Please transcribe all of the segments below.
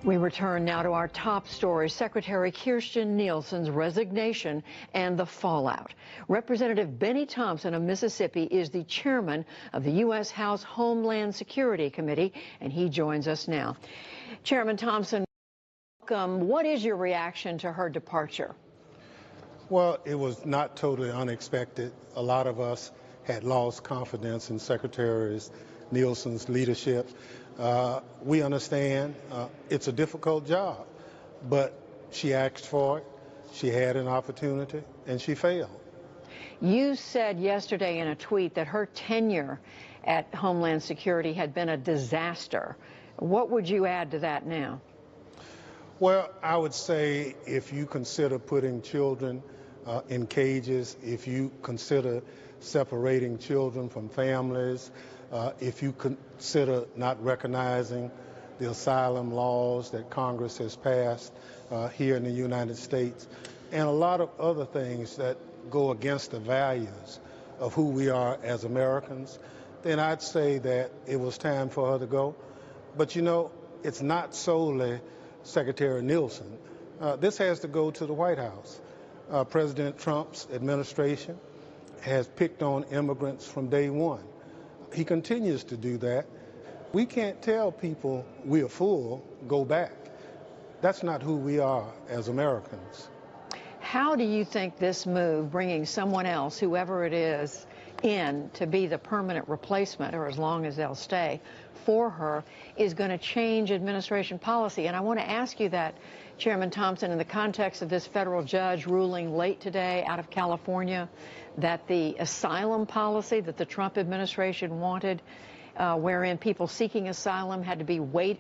We return now to our top story, Secretary Kirstjen Nielsen's resignation and the fallout. Representative Benny Thompson of Mississippi is the chairman of the U.S. House Homeland Security Committee, and he joins us now. Chairman Thompson, welcome. What is your reaction to her departure? Well, it was not totally unexpected. A lot of us had lost confidence in Secretary Nielsen's leadership. We understand it's a difficult job, but she asked for it, she had an opportunity, and she failed. You said yesterday in a tweet that her tenure at Homeland Security had been a disaster. What would you add to that now? Well, I would say if you consider putting children in cages, if you consider separating children from families, if you consider not recognizing the asylum laws that Congress has passed here in the United States, and a lot of other things that go against the values of who we are as Americans, then I'd say that it was time for her to go. But you know, it's not solely Secretary Nielsen. This has to go to the White House. President Trump's administration has picked on immigrants from day one. He continues to do that. We can't tell people we are full, go back. That's not who we are as Americans. How do you think this move, bringing someone else, whoever it is, in to be the permanent replacement, or as long as they'll stay, for her, is going to change administration policy? And I want to ask you that, Chairman Thompson, in the context of this federal judge ruling late today out of California that the asylum policy that the Trump administration wanted, wherein people seeking asylum had to be wait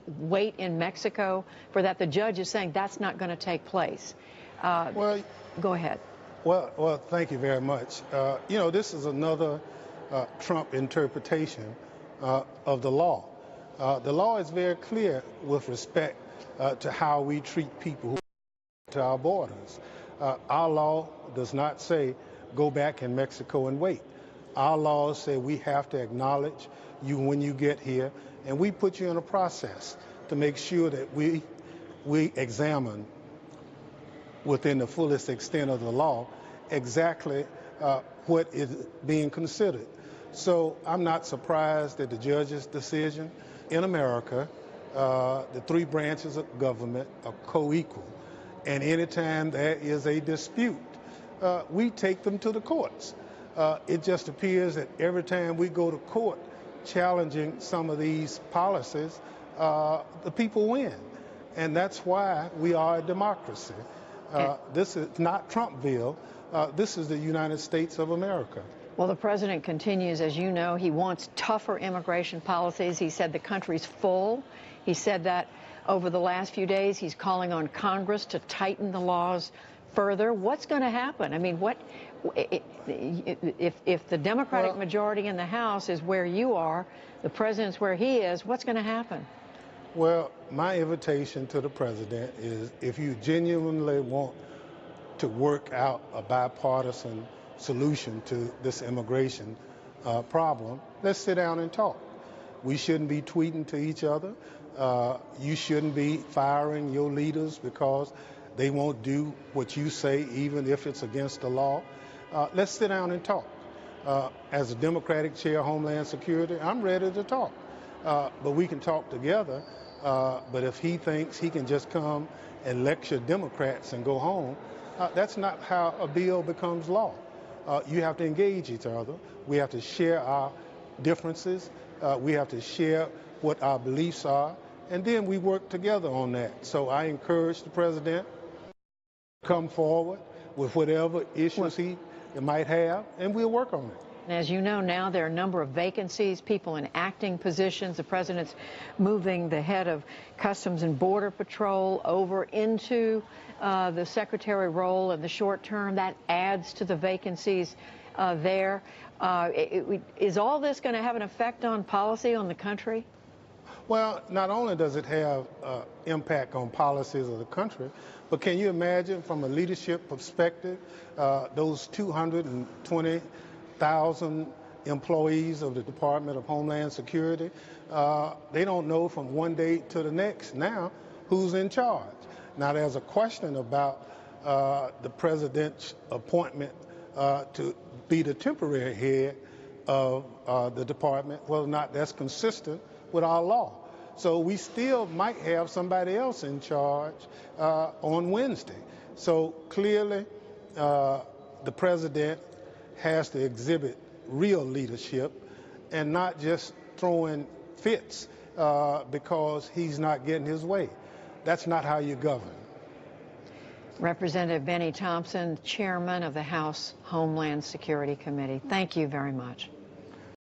in Mexico, for that the judge is saying that's not going to take place. Well, go ahead. Well, thank you very much. You know, this is another Trump interpretation of the law. The law is very clear with respect to how we treat people who come to our borders. Our law does not say go back in Mexico and wait. Our laws say we have to acknowledge you when you get here, and we put you in a process to make sure that we examine within the fullest extent of the law exactly what is being considered. So I'm not surprised that the judge's decision. In America, the three branches of government are co-equal, and anytime there is a dispute, we take them to the courts. It just appears that every time we go to court challenging some of these policies, the people win, and that's why we are a democracy. This is not Trumpville. This is the United States of America. Well, the president continues, as you know, he wants tougher immigration policies. He said the country's full. He said that over the last few days. He's calling on Congress to tighten the laws further. What's going to happen? I mean, if the Democratic majority in the House is where you are, the president's where he is, what's going to happen? Well, my invitation to the president is, if you genuinely want to work out a bipartisan solution to this immigration problem, let's sit down and talk. We shouldn't be tweeting to each other. You shouldn't be firing your leaders because they won't do what you say, even if it's against the law. Let's sit down and talk. As a Democratic chair of Homeland Security, I'm ready to talk. But we can talk together. But if he thinks he can just come and lecture Democrats and go home, that's not how a bill becomes law. You have to engage each other. We have to share our differences. We have to share what our beliefs are, and then we work together on that. So I encourage the president to come forward with whatever issues he might have, and we'll work on it. As you know, now there are a number of vacancies, people in acting positions. The president's moving the head of Customs and Border Patrol over into the secretary role in the short term. That adds to the vacancies there. Is all this going to have an effect on policy on the country? Well, not only does it have impact on policies of the country, but can you imagine from a leadership perspective, those 220,000 employees of the Department of Homeland Security, they don't know from one day to the next now who's in charge. Now, there's a question about the president's appointment to be the temporary head of the department, whether or not that's consistent with our law. So we still might have somebody else in charge on Wednesday. So clearly, the president has to exhibit real leadership and not just throwing fits because he's not getting his way. That's not how you govern. Representative Benny Thompson, chairman of the House Homeland Security Committee. Thank you very much.